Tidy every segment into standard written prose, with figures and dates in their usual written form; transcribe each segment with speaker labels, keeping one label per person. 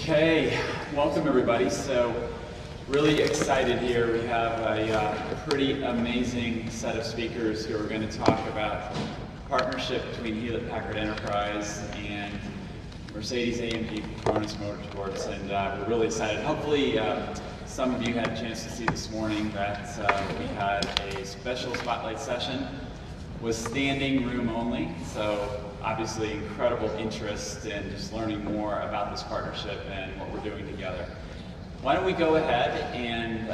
Speaker 1: Okay, welcome everybody. So, really excited here. We have a pretty amazing set of speakers who are going to talk about partnership between Hewlett-Packard Enterprise and Mercedes AMG Petronas Motorsports, and we're really excited. Hopefully, some of you had a chance to see this morning that we had a special spotlight session with standing room only. So obviously incredible interest in just learning more about this partnership and what we're doing together. Why don't we go ahead and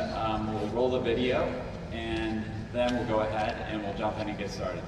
Speaker 1: we'll roll the video, and then we'll go ahead and we'll jump in and get started.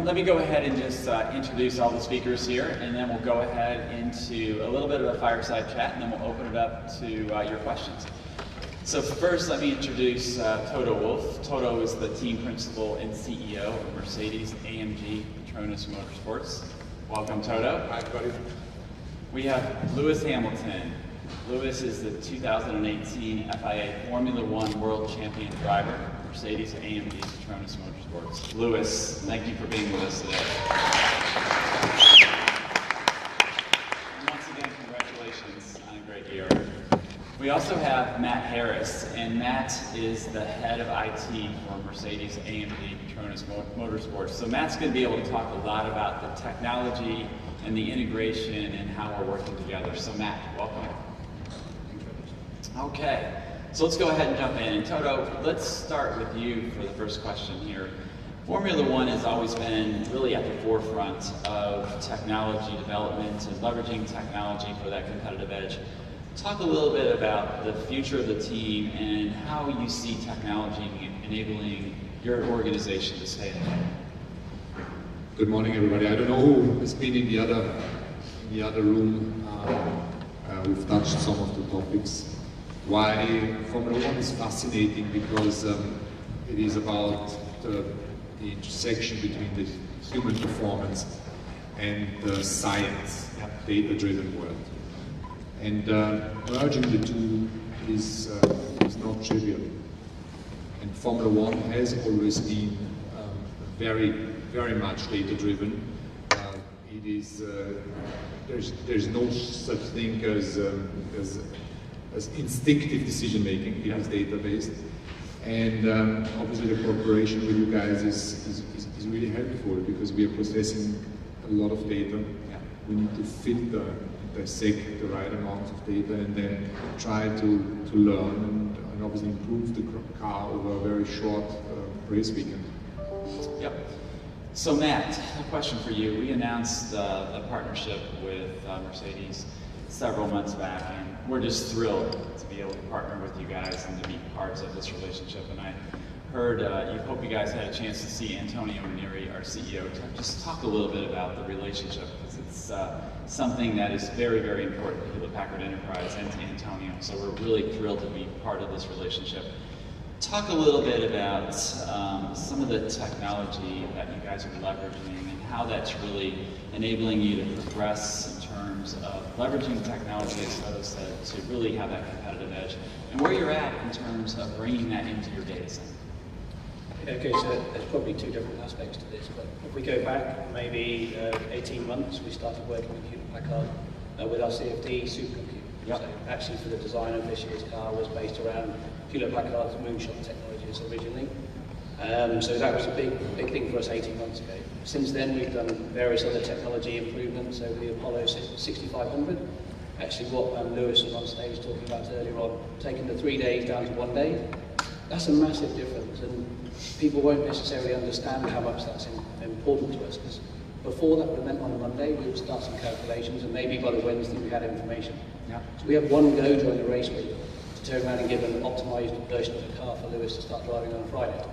Speaker 1: Let me go ahead and just introduce all the speakers here, and then we'll go ahead into a little bit of a fireside chat, and then we'll open it up to your questions. So first, let me introduce Toto Wolff. Toto is the team principal and CEO of Mercedes AMG Petronas Motorsports. Welcome, Toto.
Speaker 2: Hi, everybody.
Speaker 1: We have Lewis Hamilton. Lewis is the 2018 FIA Formula One World Champion driver, Mercedes AMG Petronas Motorsports. Lewis, thank you for being with us today. And once again, congratulations on a great year. We also have Matt Harris, and Matt is the head of IT for Mercedes AMG Petronas Motorsports. So Matt's going to be able to talk a lot about the technology and the integration and how we're working together. So Matt, welcome. Okay. So let's go ahead and jump in. And Toto, let's start with you for the first question here. Formula One has always been really at the forefront of technology development and leveraging technology for that competitive edge. Talk a little bit about the future of the team and how you see technology enabling your organization to stay ahead.
Speaker 2: Good morning, everybody. I don't know who has been in the other room. We've touched some of the topics. Why Formula One is fascinating, because it is about the intersection between the human performance and the science, data-driven world. And merging the two is not trivial. And Formula One has always been very, very much data-driven. It is there's no such thing as instinctive decision making. It is data-based, and obviously the cooperation with you guys is really helpful, because we are processing a lot of data.
Speaker 1: Yeah.
Speaker 2: We need to filter, dissect the right amount of data, and then try to learn and obviously improve the car over a very short race weekend.
Speaker 1: Yep. So Matt, a question for you. We announced a partnership with Mercedes several months back, and we're just thrilled to be able to partner with you guys and to be parts of this relationship. And I heard, hope you guys had a chance to see Antonio Neri, our CEO, just talk a little bit about the relationship, because it's something that is very, very important to Hewlett-Packard Enterprise and to Antonio. So we're really thrilled to be part of this relationship. Talk a little bit about some of the technology that you guys are leveraging and how that's really enabling you to progress in terms of leveraging technology, as Toto said, to really have that competitive edge, and where you're at in terms of bringing that into your data center.
Speaker 3: Okay, so there's probably two different aspects to this, but if we go back maybe 18 months, we started working with Hewlett-Packard with our CFD supercomputer.
Speaker 1: Yep.
Speaker 3: So actually for the design of this year's car was based around Hewlett-Packard's moonshot technologies originally. So that was a big thing for us 18 months ago. Since then, we've done various other technology improvements over the Apollo 6500. Actually, what Lewis was on stage talking about earlier on, taking the 3 days down to 1 day, that's a massive difference, and people won't necessarily understand how much that's important to us, because before that would have meant on a Monday we would start some calculations, and maybe by the Wednesday we had information.
Speaker 1: Yeah.
Speaker 3: So we have one go during the race week to turn around and give an optimised version of the car for Lewis to start driving on Friday.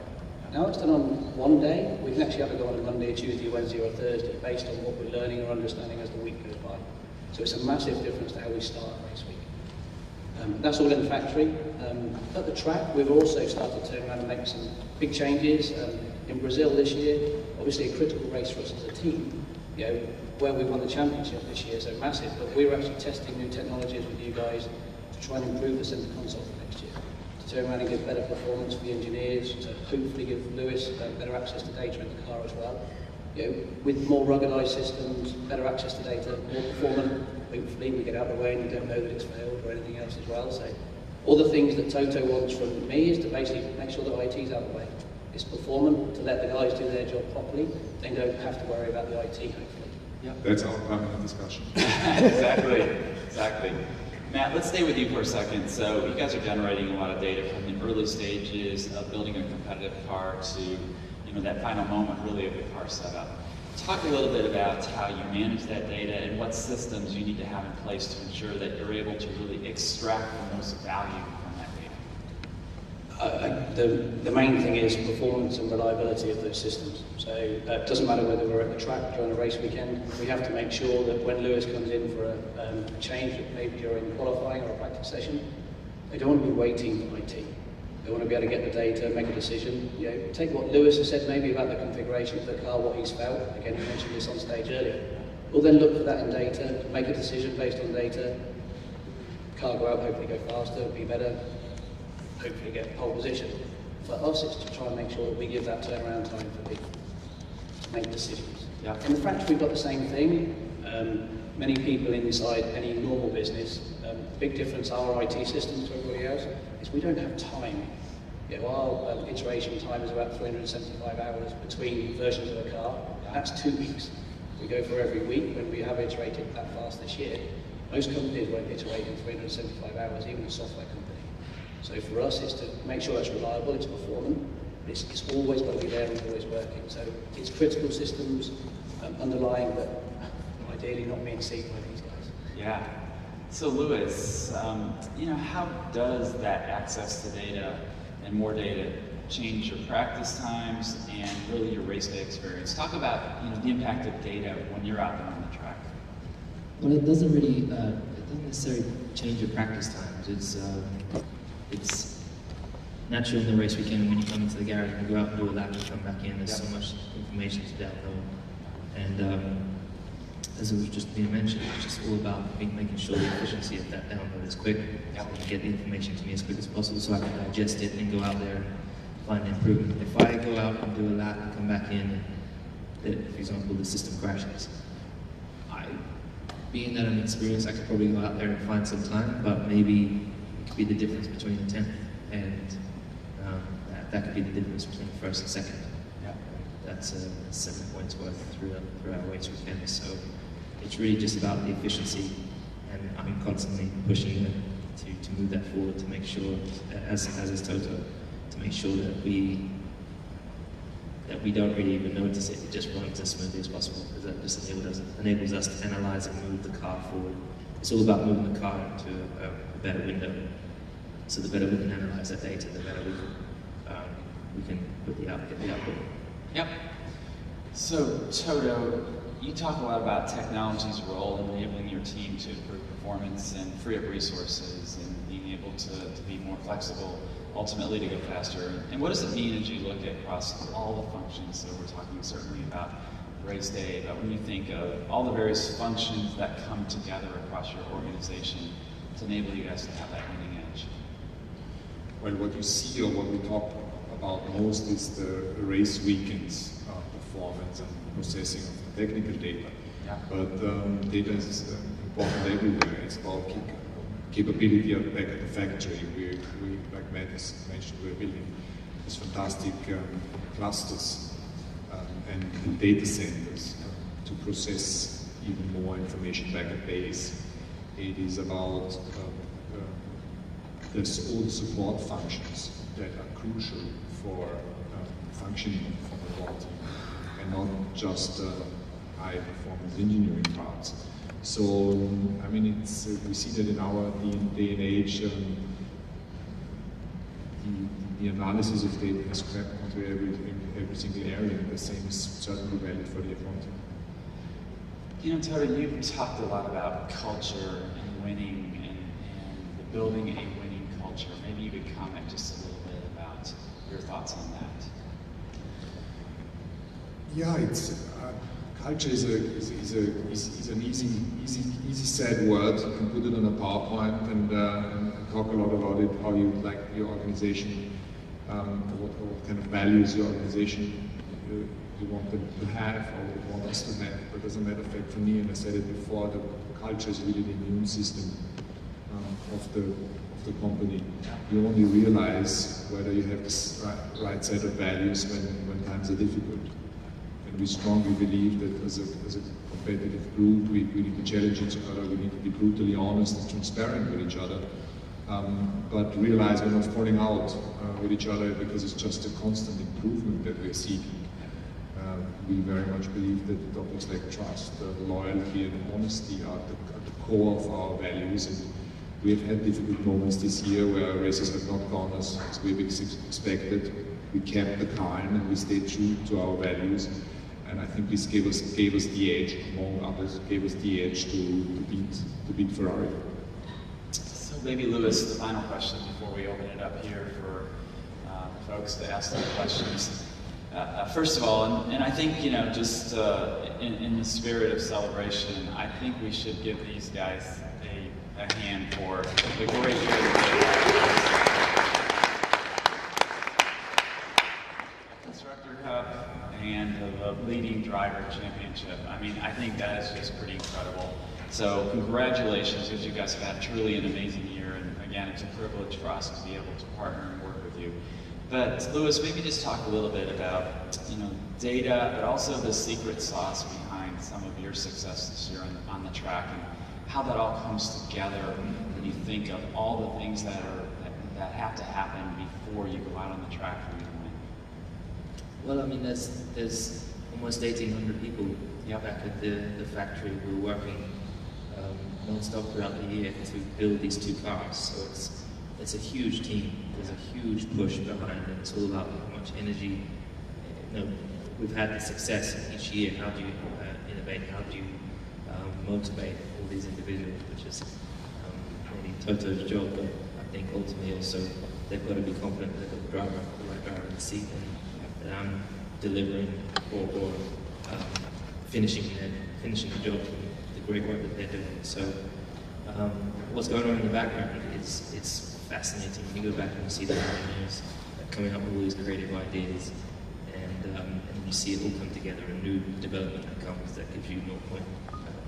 Speaker 3: Now it's done on 1 day. We can actually have it go on a Monday, Tuesday, Wednesday or a Thursday based on what we're learning or understanding as the week goes by. So it's a massive difference to how we start race week. That's all in the factory. At the track, we've also started to turn around and make some big changes. In Brazil this year, obviously a critical race for us as a team, you know, where we won the championship this year, so massive, but we're actually testing new technologies with you guys to try and improve the centre console for next year, to turn around and give better performance for the engineers, to hopefully give Lewis better access to data in the car as well. You know, with more ruggedised systems, better access to data, more performant, hopefully we get out of the way and you don't know that it's failed or anything else as well. So all the things that Toto wants from me is to basically make sure that IT's out of the way. It's performant, to let the guys do their job properly, they don't have to worry about the IT hopefully.
Speaker 1: Yep.
Speaker 2: That's our permanent discussion.
Speaker 1: Exactly. Matt, let's stay with you for a second. So you guys are generating a lot of data from the early stages of building a competitive car to that final moment really of the car setup. Talk a little bit about how you manage that data and what systems you need to have in place to ensure that you're able to really extract the most value from that data.
Speaker 3: The main thing is performance and reliability of those systems. So it doesn't matter whether we're at the track during a race weekend, we have to make sure that when Lewis comes in for a change, maybe during qualifying or a practice session, they don't want to be waiting for IT. They want to be able to get the data, make a decision. You know, take what Lewis has said maybe about the configuration of the car, what he's felt. Again, he mentioned this on stage earlier. We'll then look for that in data, make a decision based on data. Car go out, hopefully go faster, be better, hopefully get pole position. For us, it's to try and make sure that we give that turnaround time for people to make decisions.
Speaker 1: Yeah.
Speaker 3: In the factory, we've got the same thing. Many people inside any normal business, big difference our IT systems to everybody else is we don't have time. You know, our iteration time is about 375 hours between versions of a car. That's 2 weeks. We go for every week when we have iterated that fast this year. Most companies won't iterate in 375 hours, even a software company. So for us, it's to make sure it's reliable, it's performant, but it's always got to be there and always working. So it's critical systems underlying, but ideally not being seen by these guys.
Speaker 1: Yeah. So Lewis, how does that access to data and more data change your practice times and really your race day experience? Talk about the impact of data when you're out there on the track.
Speaker 4: Well, it doesn't really, it doesn't necessarily change your practice times. It's natural in the race weekend when you come into the garage and go out and do a lap and come back in. There's so much information to download, and as it was just being mentioned, it's just all about making sure the efficiency of that download is quick, so you get the information to me as quick as possible so I can digest it and go out there and find improvement. If I go out and do a lap and come back in and, for example, the system crashes, being that I'm experienced, I could probably go out there and find some time, but maybe it could be the difference between the 10th and that could be the difference between the first and second. That's 7 points worth through our race weekend. So it's really just about the efficiency, and I'm constantly pushing them to move that forward, to make sure, as is Toto, to make sure that we don't really even notice it. It just runs as smoothly as possible, because that just enables us to analyze and move the car forward. It's all about moving the car into a better window. So the better we can analyze that data, the better we can put the output.
Speaker 1: Yep. So Toto, you talk a lot about technology's role in enabling your team to improve performance and free up resources and being able to be more flexible, ultimately to go faster. And what does it mean as you look across all the functions? So we're talking certainly about race day, but when you think of all the various functions that come together across your organization to enable you guys to have that winning edge.
Speaker 2: Well, what you see or what we talk about most is the race weekends performance and processing of the technical data.
Speaker 1: Yeah.
Speaker 2: But data is important everywhere. It's about capability back at the factory. We like Matt mentioned, we're building these fantastic clusters and data centers to process even more information back at base. It is about there's all the support functions that are crucial for functioning of the Formula team, and not just high performance engineering parts. So, I mean, we see that in our day and age, the analysis of data has crept into every single area, and the same is certainly valid for the F1 team.
Speaker 1: You know, Toto, you've talked a lot about culture and winning and building a winning culture. Maybe you could comment just a little bit about your thoughts on that.
Speaker 2: Yeah, it's culture is an easy said word. You can put it on a PowerPoint and talk a lot about it, how you like your organization, what kind of values your organization you want them to have or you want us to have. But as a matter of fact, for me, and I said it before, the culture is really the immune system of the company. You only realize whether you have this right set of values when times are difficult. And we strongly believe that as a competitive group, we need to challenge each other, we need to be brutally honest and transparent with each other, but realize we're not falling out with each other because it's just a constant improvement that we're seeking. We very much believe that topics like trust, loyalty and honesty are at the core of our values, and we have had difficult moments this year where races have not gone as we expected. We kept the calm and we stayed true to our values. And I think this gave us the edge, among others, gave us the edge to beat Ferrari.
Speaker 1: So maybe Lewis, the final question before we open it up here for folks to ask their questions. First of all, and I think, you know, just in the spirit of celebration, I think we should give these guys a hand for the great year that they had. Constructor Cup and the leading driver championship. I mean, I think that is just pretty incredible. So congratulations, because you guys have had truly an amazing year, and again, it's a privilege for us to be able to partner and work with you. But Lewis, maybe just talk a little bit about, you know, data, but also the secret sauce behind some of your success this year on the track, and how that all comes together when you think of all the things that have to happen before you go out on the track for you to win.
Speaker 4: Well, I mean, there's almost 1,800 people back at the factory who are working non-stop throughout the year to build these two cars. So it's a huge team. There's a huge push behind it. It's all about how much energy. You know, we've had the success each year. How do you innovate? How do you motivate all these individuals? Which is maybe Toto's job, but I think ultimately also they've got to be confident that they've got the right driver in the seat, and that I'm delivering or finishing the job, the great work that they're doing. So what's going on in the background it's fascinating. You go back and you see the engineers coming up with all these creative ideas, and you see it all come together, a new development that comes that gives you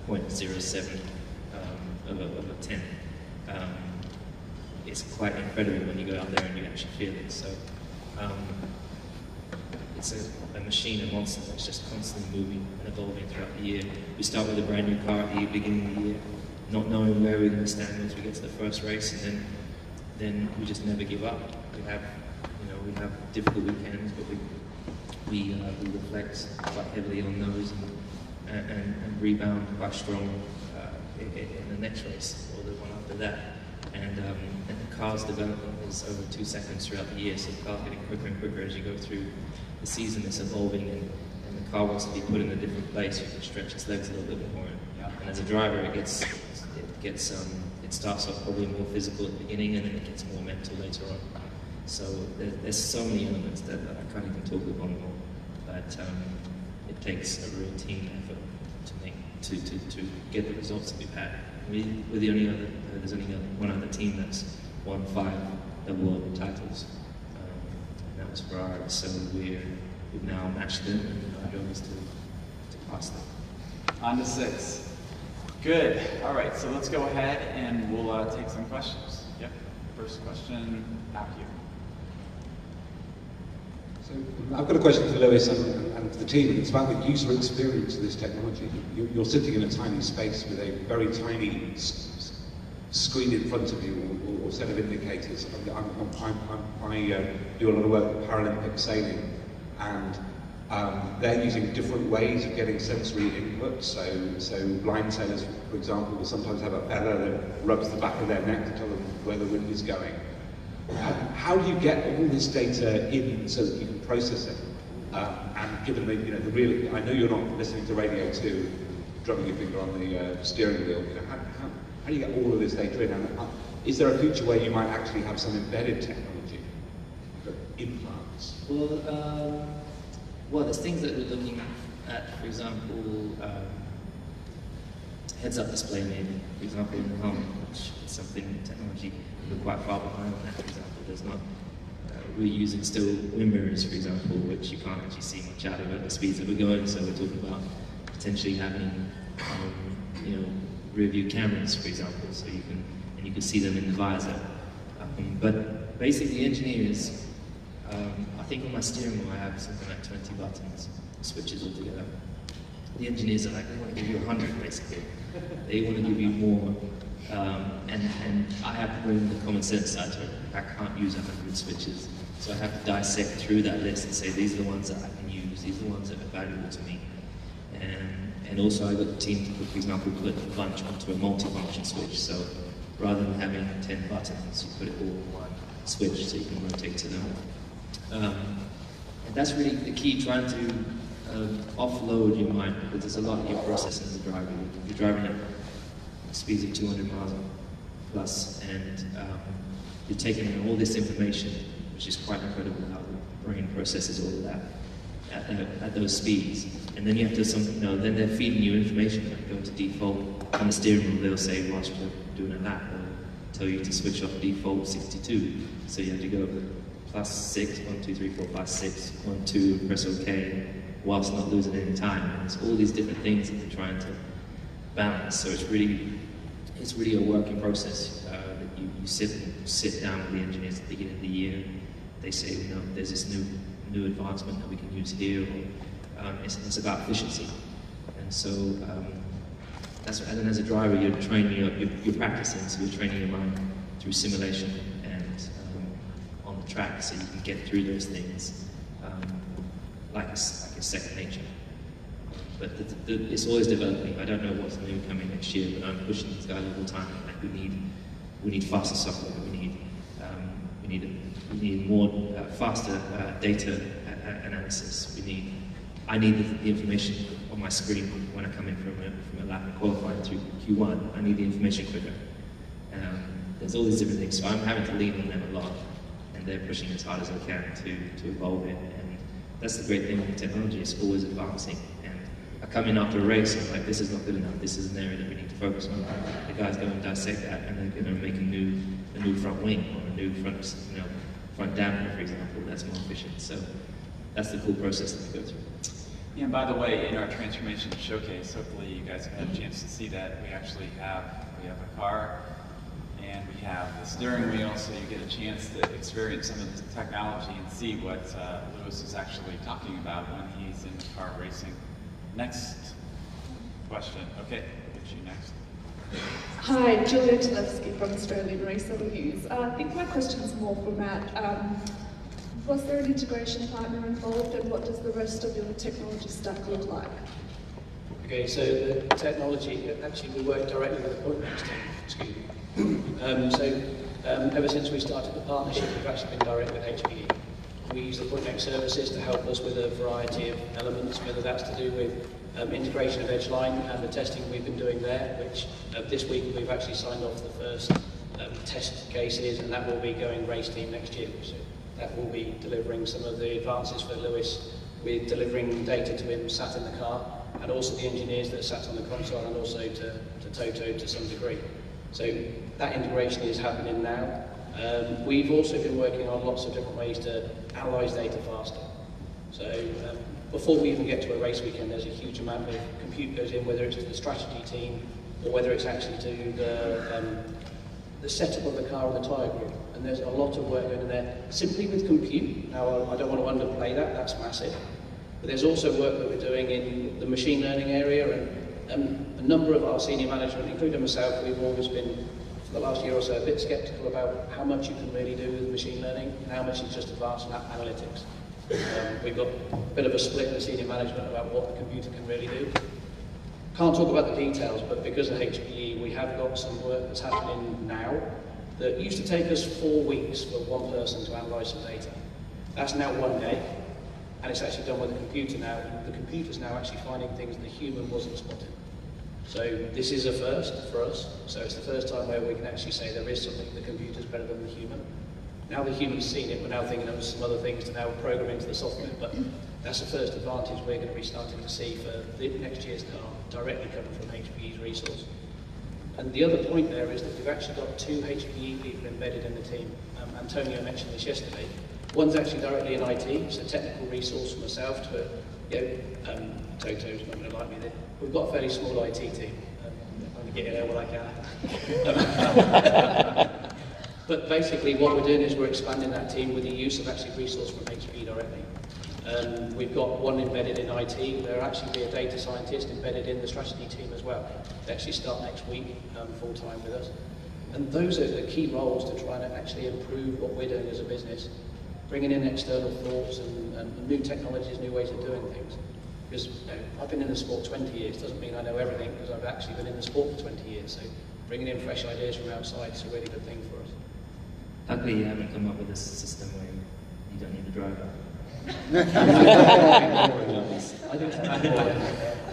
Speaker 4: 0.07 of a 10. It's quite incredible when you go out there and you actually feel it. So it's a machine, a monster that's just constantly moving and evolving throughout the year. We start with a brand new car at the beginning of the year, not knowing where we're going to stand once we get to the first race, and then we just never give up. We have difficult weekends, but we reflect quite heavily on those and rebound quite strong in the next race or the one after that. And the car's development is over 2 seconds throughout the year, so the car's getting quicker and quicker as you go through the season. It's evolving, and the car wants to be put in a different place. You can stretch its legs a little bit more. And as a driver, it starts off probably more physical at the beginning, and then it gets more mental later on. So there's so many elements that I can't even talk about more. But it takes a real team effort to get the results that we've had. We're the only other. There's only one other team that's won 5 double world titles, and that was Ferrari. So we've now matched them, and our job is to pass them.
Speaker 1: On to 6. Good. All right, so let's go ahead and we'll take some questions. Yep. First question out here.
Speaker 5: So I've got a question for Lewis and for the team. It's about the user experience of this technology. You're sitting in a tiny space with a very tiny screen in front of you, or set of indicators. I do a lot of work with Paralympic sailing, and they're using different ways of getting sensory input. So blind sailors, for example, will sometimes have a feather that rubs the back of their neck to tell them where the wind is going. How do you get all this data in so that you can process it? And given the, the real, I know you're not listening to Radio 2, drumming your finger on the steering wheel. How do you get all of this data in? And is there a future where you might actually have some embedded technology for implants?
Speaker 4: Well, there's things that we're looking at, for example, heads-up display maybe, for example, in the helmet, which is something technology we're quite far behind on that, for example. There's not, we're using still wind mirrors, for example, which you can't actually see much out of at the speeds that we're going, so we're talking about potentially having, rear view cameras, for example, so you can see them in the visor. But basically engineers, I think on my steering wheel I have something like 20 buttons, switches altogether. The engineers are like, they want to give you 100 basically. They want to give you more, and I have to bring the common sense side to it. I can't use 100 switches, so I have to dissect through that list and say, these are the ones that I can use, these are the ones that are valuable to me. And also I got the team to, for example, put a bunch onto a multi-function switch, so rather than having 10 buttons, you put it all in one switch so you can rotate to them. And that's really the key, trying to offload your mind, because there's a lot you're processing as a driver. You're driving at speeds of 200 miles plus, and you're taking in all this information, which is quite incredible how the brain processes all of that at those speeds. And then you have to then they're feeding you information, like go to default on the steering wheel. They'll say, whilst you're doing a lap, they'll tell you to switch off default 62. So you have to go +6, 1, 2, 3, 4, 5, 6, 1, 2, press OK, whilst not losing any time. And it's all these different things that they're trying to balance. So it's really a working process that you sit down with the engineers at the beginning of the year. They say, there's this new advancement that we can use here. Or, it's about efficiency. And so and then as a driver, you're practicing, so you're training your mind through simulation and on the track, so you can get through those things like a second nature. But it's always developing. I don't know what's new coming next year, but I'm pushing these guys all the time. Like we need faster software. We need more faster data analysis. I need the information on my screen when I come in from a lap and qualifying through Q1. I need the information quicker. There's all these different things, so I'm having to lean on them a lot, and they're pushing as hard as they can to evolve it. And that's the great thing with technology; it's always advancing. And I come in after a race and I'm like, this is not good enough. This is an area that we need to focus on. The guys go and dissect that, and they're going to make a new front wing or a new front dampener, for example. That's more efficient. So that's the cool process that we go through.
Speaker 1: Yeah, and by the way, in our transformation showcase, hopefully you guys have had a chance to see that, we actually have a car and we have the steering wheel, so you get a chance to experience some of the technology and see what Lewis is actually talking about when he's in car racing. Next question. Okay, we'll get you next.
Speaker 6: Hi, Julia Talevsky from Australian Racer Reviews. I think my question's more for Matt. Was there an integration partner involved, and what does the rest of your technology stack look like?
Speaker 3: Okay, so the technology, actually we work directly with the Point-Next team, excuse me. Ever since we started the partnership, we've actually been direct with HPE. We use the Point-Next services to help us with a variety of elements, whether that's to do with integration of Edgeline and the testing we've been doing there, which this week we've actually signed off the first test cases, and that will be going race team next year. So that will be delivering some of the advances for Lewis. We're delivering data to him sat in the car, and also the engineers that sat on the console, and also to Toto to some degree. So that integration is happening now. We've also been working on lots of different ways to analyse data faster. So before we even get to a race weekend, there's a huge amount of compute goes in, whether it's to the strategy team or whether it's actually to the setup of the car and the tyre group. and there's a lot of work going in there simply with compute. Now, I don't want to underplay that, that's massive. But there's also work that we're doing in the machine learning area, and a number of our senior management, including myself, we've always been, for the last year or so, a bit sceptical about how much you can really do with machine learning and how much is just advanced analytics. We've got a bit of a split in the senior management about what the computer can really do. Can't talk about the details, but because of HPE, we have got some work that's happening now that used to take us 4 weeks for one person to analyse some data. That's now 1 day, and it's actually done with a computer now, and the computer's now actually finding things that the human wasn't spotting. So this is a first for us, so it's the first time where we can actually say there is something the computer's better than the human. Now the human's seen it, we're now thinking of some other things to now program into the software, but that's the first advantage we're going to be starting to see for the next year's car, directly coming from HPE's resource. And the other point there is that we've actually got 2 HPE people embedded in the team. Antonio mentioned this yesterday. One's actually directly in IT, so technical resource for myself to, Toto's not going to like me there. We've got a fairly small IT team. I'm going to get in there what I can. But basically what we're doing is we're expanding that team with the use of actually resource from HPE directly. We've got one embedded in IT. There'll actually be a data scientist embedded in the strategy team as well. They actually start next week full time with us. And those are the key roles to try and actually improve what we're doing as a business, bringing in external thoughts and new technologies, new ways of doing things. Because I've been in the sport 20 years, doesn't mean I know everything, because I've actually been in the sport for 20 years. So bringing in fresh ideas from outside is a really good thing for us.
Speaker 4: Luckily, you haven't come up with a system where you don't need a driver.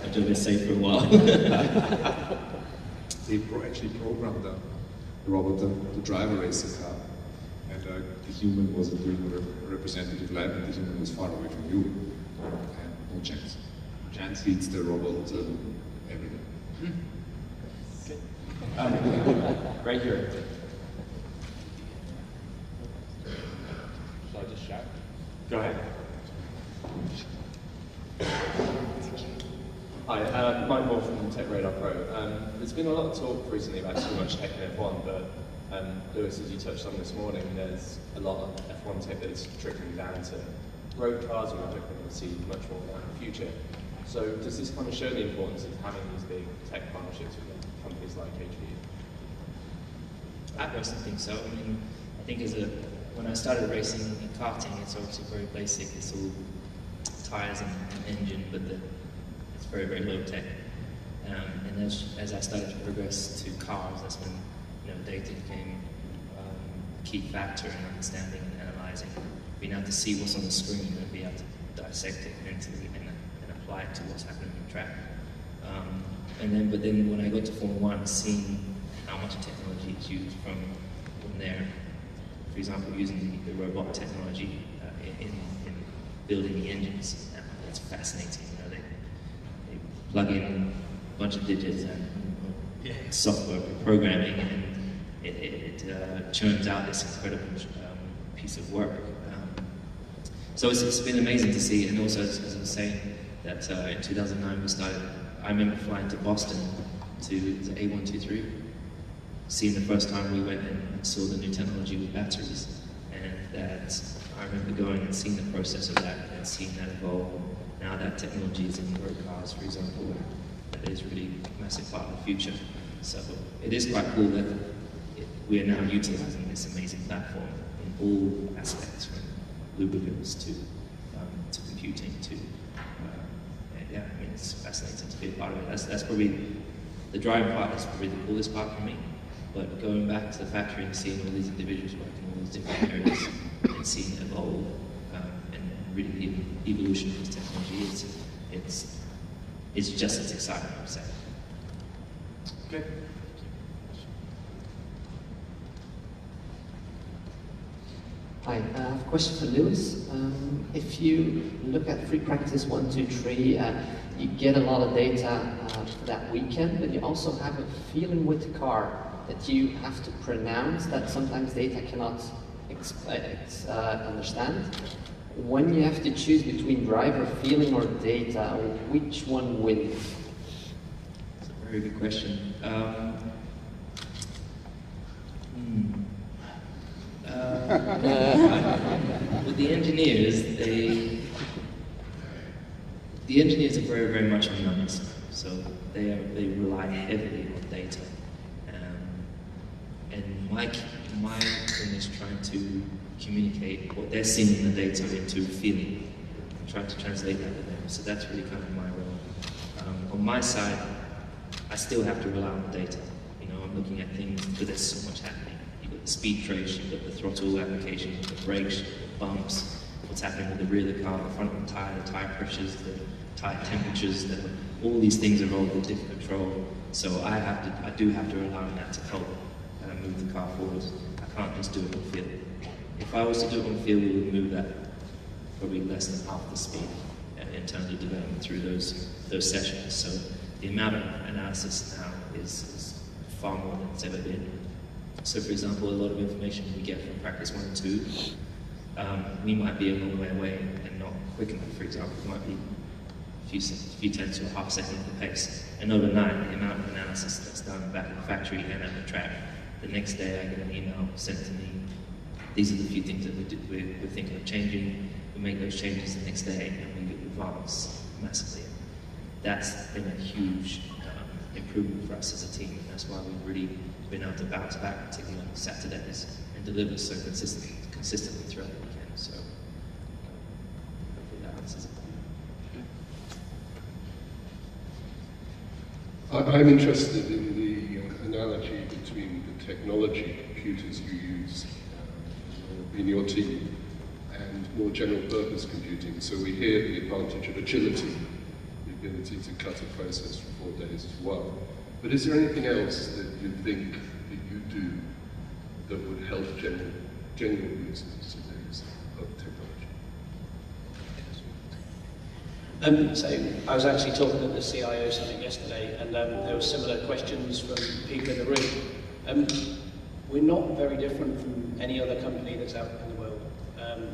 Speaker 4: I've been safe for a while.
Speaker 2: They actually programmed the robot to drive a racing car, and the human wasn't doing a representative lab, and the human was far away from you, and no chance. Chance beats the robot every day.
Speaker 1: Right here.
Speaker 7: Shall I just shout?
Speaker 1: Go ahead.
Speaker 7: Hi, Mike Wolff from Tech Radar Pro. There's been a lot of talk recently about too much tech in F1, but Lewis, as you touched on this morning, there's a lot of F1 tech that's trickling down to road cars, and we're hoping to see much more of that in the future. So does this kind of show the importance of having these big tech partnerships with companies like HPE?
Speaker 4: I personally think so. I mean, I think when I started racing in karting, it's obviously very basic. It's all tires and engine, but it's very, very low tech. And as I started to progress to cars, that's when data became a key factor in understanding and analyzing, being able to see what's on the screen and be able to dissect it mentally and apply it to what's happening on the track. But then when I got to Formula 1, seeing how much technology is used from there, for example, using the robot technology in building the engines, it's fascinating. They plug in a bunch of digits and software programming, and it churns out this incredible piece of work. So it's been amazing to see, and also as I was saying, that in 2009 I remember flying to Boston to the A123, seeing the first time we went and saw the new technology with batteries, and that I remember going and seeing the process of that and seeing that evolve. Now that technology is in road cars, for example, that is really a massive part of the future. So it is quite cool that we are now utilizing this amazing platform in all aspects, from lubricants to computing to, I mean, it's fascinating to be a part of it. That's probably, the driving part is probably the coolest part for me, but going back to the factory and seeing all these individuals working in all these different areas and seeing it evolve and really the evolution of this technology, it's just as exciting, I would say.
Speaker 1: Good.
Speaker 8: Hi, I have a question for Lewis. If you look at free practice 1, 2, 3, you get a lot of data for that weekend, but you also have a feeling with the car that you have to pronounce that sometimes data cannot understand. When you have to choose between driver feeling or data, which one wins?
Speaker 4: That's a very good question. With the engineers, the engineers are very, very much on numbers. So they rely heavily on data. And my thing is trying to communicate what they're seeing in the data into feeling, and trying to translate that to them. So that's really kind of my role. On my side, I still have to rely on the data. You know, I'm looking at things because there's so much happening. You've got the speed trace, you've got the throttle application, you've got the brakes, the bumps, what's happening with the rear of the car, the front of the tire pressures, the tire temperatures, all these things are all with diff control. So I do have to rely on that to help move the car forward. I can't just do it on field. If I was to do it on field, we would move that probably less than half the speed in terms of development through those sessions. So the amount of analysis now is far more than it's ever been. So for example, a lot of information we get from practice 1 and 2, we might be a long way away and not quick enough. For example, it might be a few tenths or a half second of the pace. And overnight, the amount of analysis that's done back in the factory and at the track, the next day I get an email sent to me. These are the few things that we're thinking of changing. We make those changes the next day and we advance massively. That's been a huge improvement for us as a team. And that's why we've really been able to bounce back, particularly on Saturdays, and deliver so consistently throughout the weekend. So hopefully that answers it.
Speaker 9: I'm interested in the analogy between the technology computers you use in your team and more general purpose computing. So we hear the advantage of agility, the ability to cut a process from 4 days to 1. But is there anything else that you think that you do that would help general users today of technology?
Speaker 3: So I was actually talking at the CIO summit yesterday, and there were similar questions from people in the room. We're not very different from any other company that's out in the world.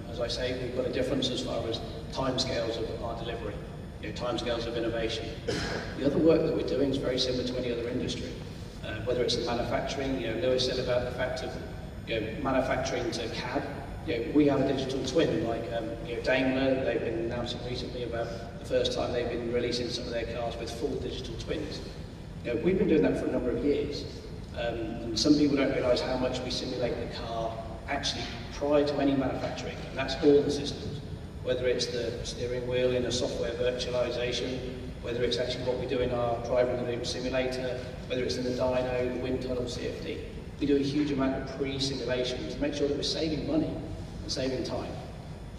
Speaker 3: As I say, we've got a difference as far as timescales of our delivery, timescales of innovation. The other work that we're doing is very similar to any other industry. Whether it's in manufacturing, Lewis said about the fact of manufacturing to cab. We have a digital twin, like Daimler. They've been announcing recently about the first time they've been releasing some of their cars with full digital twins. We've been doing that for a number of years, and some people don't realise how much we simulate the car actually prior to any manufacturing, and that's all the systems. Whether it's the steering wheel in a software virtualization, whether it's actually what we do in our driver-in-the-loop simulator, whether it's in the dyno, the wind tunnel CFD. We do a huge amount of pre-simulation to make sure that we're saving money and saving time.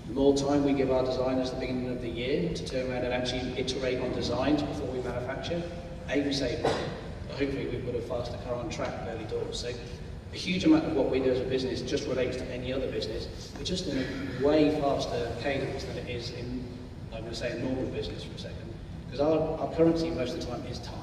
Speaker 3: The more time we give our designers at the beginning of the year to turn around and actually iterate on designs before we manufacture, we save money, but hopefully we put a faster car on track early doors. So a huge amount of what we do as a business just relates to any other business. We're just in a way faster cadence than it is in, I'm going to say, a normal business for a second. Because our currency most of the time is time.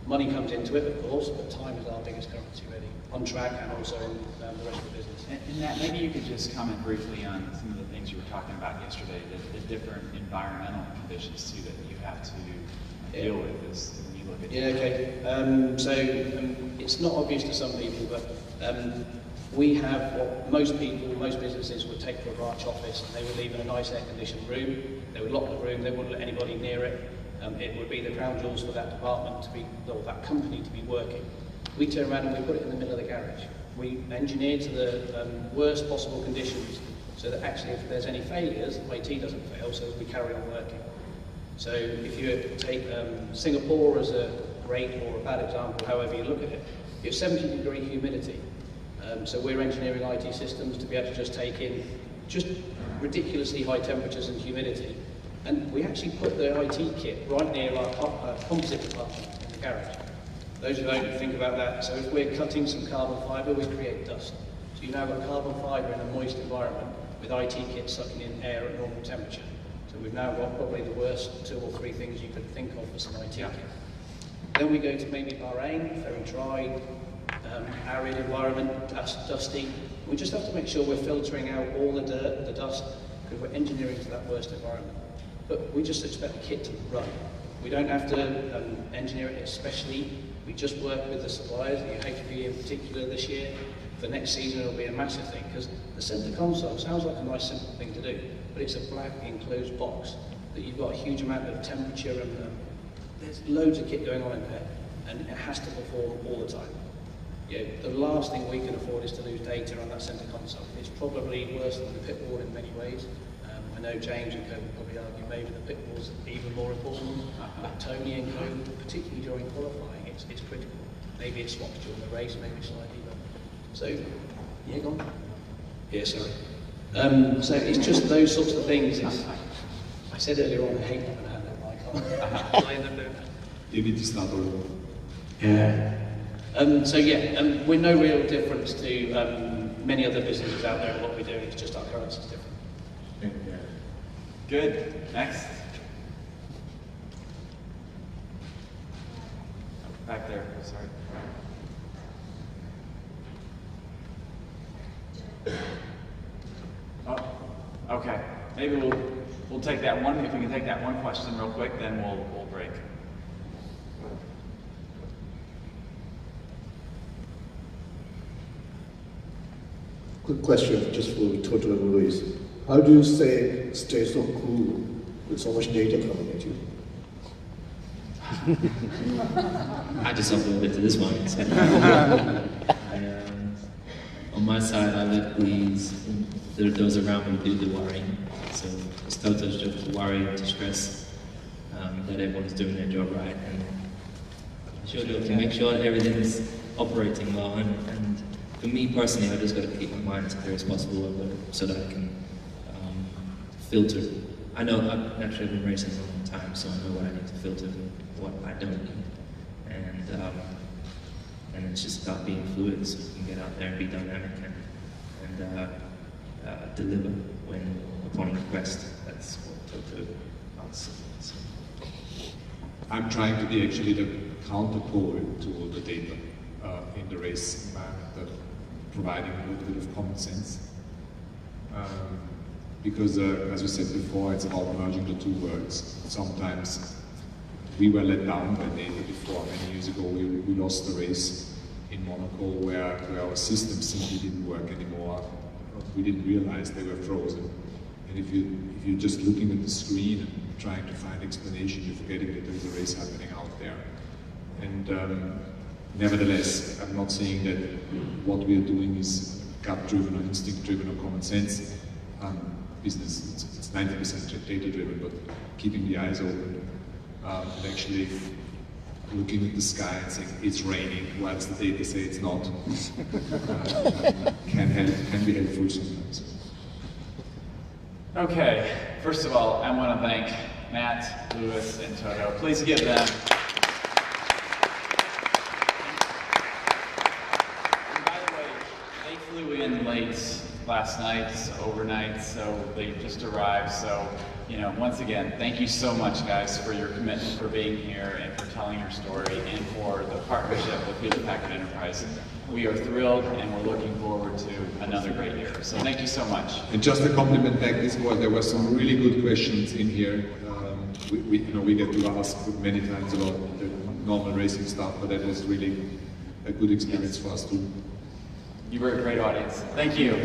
Speaker 3: Money comes into it, of course, but time is our biggest currency, really, on track and also in the rest of the business.
Speaker 1: And Matt, maybe you could just comment briefly on some of the things you were talking about yesterday, the different environmental conditions too that you have to deal with as when you look at it.
Speaker 3: Yeah, okay. So it's not obvious to some people, but we have what most businesses would take for a branch office, and they would leave in a nice air-conditioned room. They would lock the room, they wouldn't let anybody near it. It would be the crown jewels for that department to be, or that company to be working. We turn around and we put it in the middle of the garage. We engineer to the worst possible conditions so that actually if there's any failures, the IT doesn't fail, so we carry on working. So if you take Singapore as a great or a bad example, however you look at it, you have 70-degree humidity. So we're engineering IT systems to be able to just take in just ridiculously high temperatures and humidity. And we actually put the IT kit right near our composite department in the garage. Those who don't think about that, so if we're cutting some carbon fibre, we create dust. So you've now got carbon fibre in a moist environment with IT kits sucking in air at normal temperature. So we've now got probably the worst 2 or 3 things you could think of for some IT kit. Then we go to maybe Bahrain, very dry, arid environment, dusty. We just have to make sure we're filtering out all the dirt, the dust, because we're engineering to that worst environment. But we just expect the kit to run. We don't have to engineer it especially. We just work with the suppliers, the HPE in particular this year, the next season it'll be a massive thing, because the centre console sounds like a nice simple thing to do, but it's a black enclosed box that you've got a huge amount of temperature and there's loads of kit going on in there, and it has to perform all the time. Yeah, the last thing we can afford is to lose data on that centre console. It's probably worse than the pit wall in many ways. I know James and Co would probably argue maybe the pit wall's even more important, but Tony and Co, particularly during qualifying, it's critical. Maybe it swaps during the race, maybe slightly, but so yeah, go on. Yeah, sorry. So it's just those sorts of things. I said earlier on, I hate having a hand on my car.
Speaker 2: You need to start over.
Speaker 3: Yeah. So yeah, we're no real difference to many other businesses out there in what we're doing. It's just our currency is different.
Speaker 1: Good. Next. Back there. Sorry. Oh, okay. Maybe we'll take that one. If we can take that one question real quick, then we'll break.
Speaker 10: Quick question, just for Toto and Luis. How do you stay so cool with so much data coming at you?
Speaker 4: I just upload it to this one. So. On my side, I let those around me do the worrying. So it's Toto's job to worry, to stress that everyone's doing their job right, and she'll do it to make sure that everything's operating well. And for me personally, I just got to keep my mind as clear as possible so that I can filter. I know I've naturally been racing for a long time, so I know what I need to filter and what I don't need. And it's just about being fluid, so you can get out there and be dynamic and deliver when upon request. That's what Toto answers.
Speaker 2: I'm trying to be actually the counterpole to all the data in the race environment, providing a little bit of common sense. Because, as we said before, it's about merging the two worlds. Sometimes we were let down by data before. Many years ago, we lost the race in Monaco where our system simply didn't work anymore. We didn't realize they were frozen. And if you're just looking at the screen and trying to find explanation, you're forgetting that there's a race happening out there. And nevertheless, I'm not saying that what we are doing is gut-driven or instinct-driven or common sense. Business, it's 90% data-driven, but keeping the eyes open and actually looking at the sky and saying it's raining whilst the data say it's not can be helpful sometimes.
Speaker 1: Okay, first of all, I want to thank Matt, Lewis, and Toto. Please give them. And by the way, they flew in late last night, overnight, so they just arrived. So, once again, thank you so much, guys, for your commitment, for being here, and for telling your story, and for the partnership with Hewlett Packard Enterprise. We are thrilled, and we're looking forward to another great year. So thank you so much.
Speaker 2: And just a compliment back, there were some really good questions in here. We get to ask many times about the normal racing stuff, but that was really a good experience for us too.
Speaker 1: You were a great audience. Thank you.